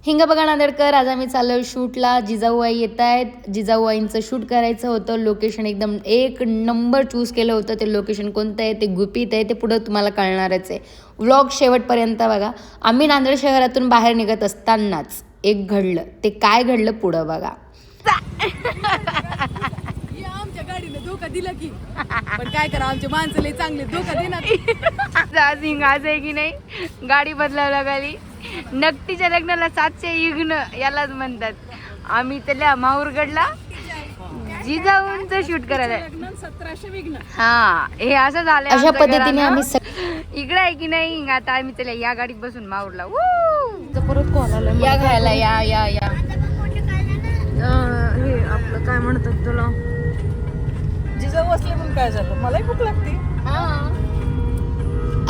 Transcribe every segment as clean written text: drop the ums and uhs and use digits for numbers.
हिंग बघा नांदेडकर, आज आम्ही चाललो शूटला. जिजाऊबाई येत आहेत. जिजाऊबाईंचं शूट करायचं होतं. लोकेशन एकदम एक नंबर चूज केलं होतं. ते लोकेशन कोणतं आहे, ते गुपित आहे, ते पुढं तुम्हाला कळणारच आहे. व्लॉग शेवटपर्यंत बघा. आम्ही नांदेड शहरातून बाहेर निघत असतानाच एक घडलं. ते काय घडलं पुढं बघा. आमच्या गाडीने धोका दिला की, पण काय करा, आमचे माणसं लय चांगले, धोका देणार. आज हिंग आज आहे की नाही, गाडी बदलायला लागली. नक्कीच्या लग्नाला 700 इग्न यालाच म्हणतात. आम्ही त्याला माहूरगडला जिजाऊंचं शूट करायला. 1700 विघ्न. हा, हे असं झालं. अशा पद्धतीने आम्ही इकडे आहे की नाही हिंग. आता आम्ही त्याला या गाडीत बसून माहूरला परत कॉल आला. या घ्यायला या हे आपलं काय म्हणतात तुला, जिजाऊ असले म्हणून काय झालं, मलाही भूक लागते.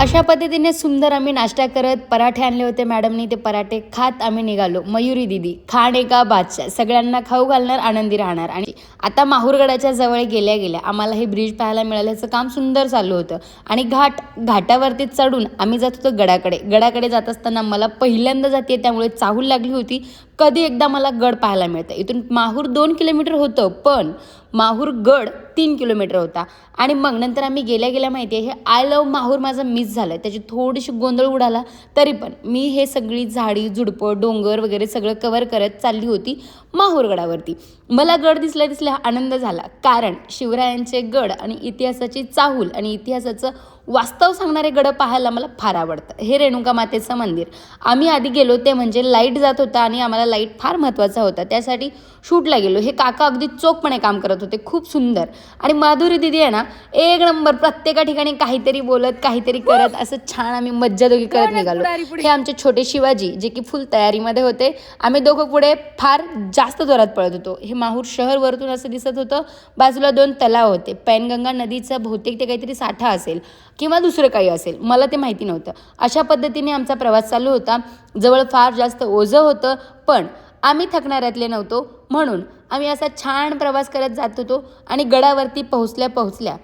अशा पद्धतीने सुंदर आम्ही नाश्ता करत, पराठे आणले होते मॅडमनी. ते पराठे खात आम्ही निघालो. मयुरी दिदी खाणे का बादशाह, सगळ्यांना खाऊ घालणार, आनंदी राहणार. आणि आता माहूरगडाच्या जवळ गेल्या गेल्या आम्हाला हे ब्रिज पाहायला मिळाल्याचं काम सुंदर चालू होतं. आणि घाटावरती चढून आम्ही जात होतो गडाकडे जात असताना मला पहिल्यांदा जाते, त्यामुळे चाहूल लागली होती कधी एकदा मला गड पाहायला मिळतं. इथून माहूर 2 किलोमीटर होतं, पण माहूर गड 3 किलोमीटर होता. आणि मग नंतर आम्ही गेल्या माहिती आहे, हे आय लव्ह माहूर माझं मिस झालं. त्याची थोडीशी गोंधळ उडाला, तरी पण मी हे सगळी झाडी झुडपं डोंगर वगैरे सगळं कवर करत चालली होती माहूरगडावरती. मला गड दिसल्या आनंद झाला, कारण शिवरायांचे गड आणि इतिहासाची चाहूल आणि इतिहासाचं वास्तव सांगणारे गड पाहायला मला फार आवडतं. हे रेणुका मातेचं मंदिर. आम्ही आधी गेलो ते म्हणजे लाईट जात होता आणि आम्हाला लाईट फार महत्त्वाचा होता, त्यासाठी शूटला गेलो. हे काका अगदी चोखपणे काम करत होते, खूप सुंदर. आणि माधुरी दिदी आहे ना, एक नंबर. प्रत्येका ठिकाणी काहीतरी बोलत काहीतरी करत असं छान आम्ही मज्जा दोघी करत निघालो. हे आमचे छोटे शिवाजी जे की फुल तयारीमध्ये होते. आम्ही दोघं पुढे फार जास्त जोरात पळत होतो. हे माहूर शहर वरतून असं दिसत होतं. बाजूला 2 तलाव होते. पैनगंगा नदीचा बहुतेक ते काहीतरी साठा असेल किंवा दुसरं काही असेल, मला ते माहिती नव्हतं. अशा पद्धतीने आमचा प्रवास चालू होता. जवळ फार जास्त ओझं होतं, पण आम्ही थकणाऱ्यातले नव्हतो, म्हणून आम्ही असा छान प्रवास करत जात होतो. आणि गडावरती पोहोचल्या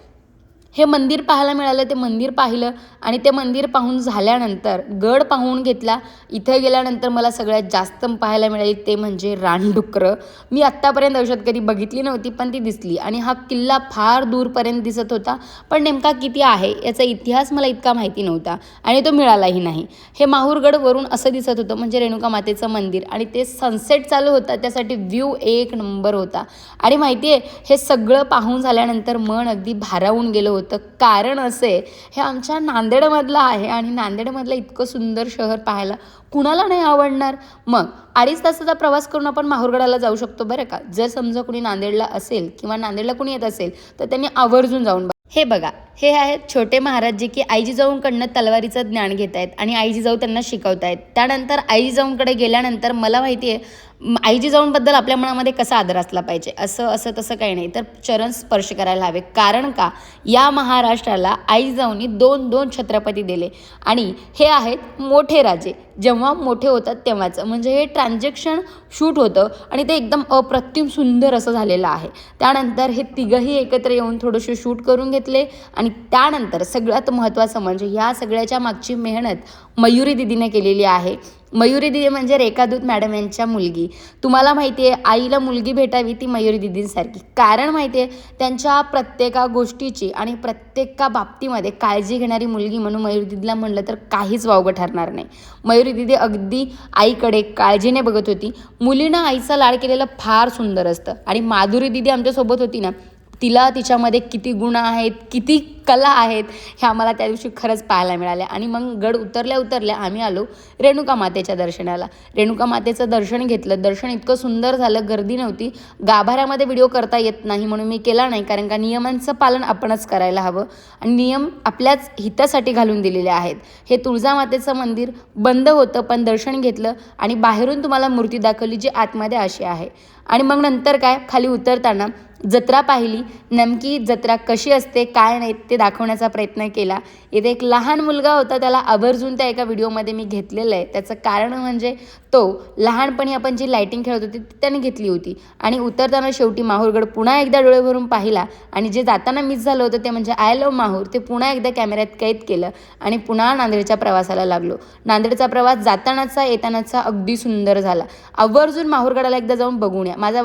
हे मंदिर पाहायला मिळालं. ते मंदिर पाहिलं आणि ते मंदिर पाहून झाल्यानंतर गड पाहून घेतला. इथे गेल्यानंतर मला सगळ्यात जास्त पाहायला मिळाली ते म्हणजे रानडुकरं. मी आत्तापर्यंत आयुष्यात कधी बघितली नव्हती, पण ती दिसली. आणि हा किल्ला फार दूरपर्यंत दिसत होता, पण नेमका किती आहे याचा इतिहास मला इतका माहिती नव्हता आणि तो मिळालाही नाही. हे माहूरगड वरून असं दिसत होतं, म्हणजे रेणुका मातेचं मंदिर. आणि ते सनसेट चालू होता, त्यासाठी व्ह्यू एक नंबर होता. आणि माहिती आहे, हे सगळं पाहून झाल्यानंतर मन अगदी भारावून गेलं होतं. कारण असे, हे आमच्या नांदेडमधलं आहे आणि नांदेडमधलं इतकं सुंदर शहर पाहायला कुणाला नाही आवडणार. मग 2.5 तासाचा प्रवास करून आपण माहूरगडाला जाऊ शकतो बरं का. जर समजा कुणी नांदेडला असेल किंवा नांदेडला कुणी येत असेल तर त्यांनी आवर्जून जाऊन हे बघा. हे आहेत छोटे महाराज जे की आई जिजाऊंकडनं तलवारीचं ज्ञान घेत आहेत आणि आई जिजाऊ त्यांना शिकवत आहेत. त्यानंतर आई जिजाऊंकडे गेल्यानंतर मला माहिती आहे आई जिजाऊंबद्दल आपल्या मनामध्ये कसा आदर असला पाहिजे. असं तसं काही नाही, तर चरण स्पर्श करायला हवे. कारण का, या महाराष्ट्राला आई जिजाऊंनी 2 छत्रपती दिले. आणि हे आहेत मोठे राजे, जेव्हा मोठे होतात तेव्हाचं. म्हणजे हे ट्रान्झॅक्शन शूट होतं आणि ते एकदम अप्रतिम सुंदर असं झालेलं आहे. त्यानंतर हे तिघंही एकत्र येऊन थोडेसे शूट करून घेतले. आणि त्यानंतर सगळ्यात महत्त्वाचं म्हणजे ह्या सगळ्याच्या मागची मेहनत मयुरी दिदीने केलेली आहे. मयुरी दिदी म्हणजे रेखादूत मॅडम यांच्या मुलगी. तुम्हाला माहिती आहे, आईला मुलगी भेटावी ती मयुरी दिदींसारखी. कारण माहिती आहे, त्यांच्या प्रत्येका गोष्टीची आणि प्रत्येका बाबतीमध्ये काळजी घेणारी मुलगी म्हणून मयुरी दिदीला म्हणलं तर काहीच वावगं ठरणार नाही. मयुरी दिदी अगदी आईकडे काळजीने बघत होती. मुलीनं आईचा लाड केलेलं फार सुंदर असतं. आणि माधुरी दिदी आमच्यासोबत होती ना, तिला तिच्यामध्ये किती गुण आहेत, किती कला आहेत, हे आम्हाला त्या दिवशी खरंच पाहायला मिळाले. आणि मग गड उतरल्या आम्ही आलो रेणुका मातेच्या दर्शनाला. रेणुका मातेचं दर्शन घेतलं. दर्शन इतकं सुंदर झालं, गर्दी नव्हती. गाभाऱ्यामध्ये व्हिडिओ करता येत नाही म्हणून मी केला नाही, कारण का नियमांचं पालन आपणच करायला हवं आणि नियम आपल्याच हितासाठी घालून दिलेले आहेत. हे तुळजामातेचं मंदिर बंद होतं, पण दर्शन घेतलं आणि बाहेरून तुम्हाला मूर्ती दाखवली जी आतमध्ये अशी आहे. आणि मग नंतर काय, खाली उतरताना जत्रा पाहिली. नेमकी जत्रा कशी असते काय नाही ते दाखवण्याचा प्रयत्न केला. इथे एक लहान मुलगा होता, त्याला आवर्जून त्या एका व्हिडिओमध्ये मी घेतलेलं आहे. त्याचं कारण म्हणजे तो लहानपणी आपण जी लाईटिंग खेळत होती ती त्याने घेतली होती आणि उतरताना शेवटी माहूरगड पुन्हा एकदा डोळे भरून पाहिला आणि जे जाताना मिस झालं होतं ते म्हणजे आय लव्ह माहूर ते पुन्हा एकदा कॅमेऱ्यात कैद केलं आणि पुन्हा नांदेडच्या प्रवासाला लागलो. नांदेडचा प्रवास जातानाचा येतानाचा अगदी सुंदर झाला. आवर्जून माहूरगडाला एकदा जाऊन बघून या. माझा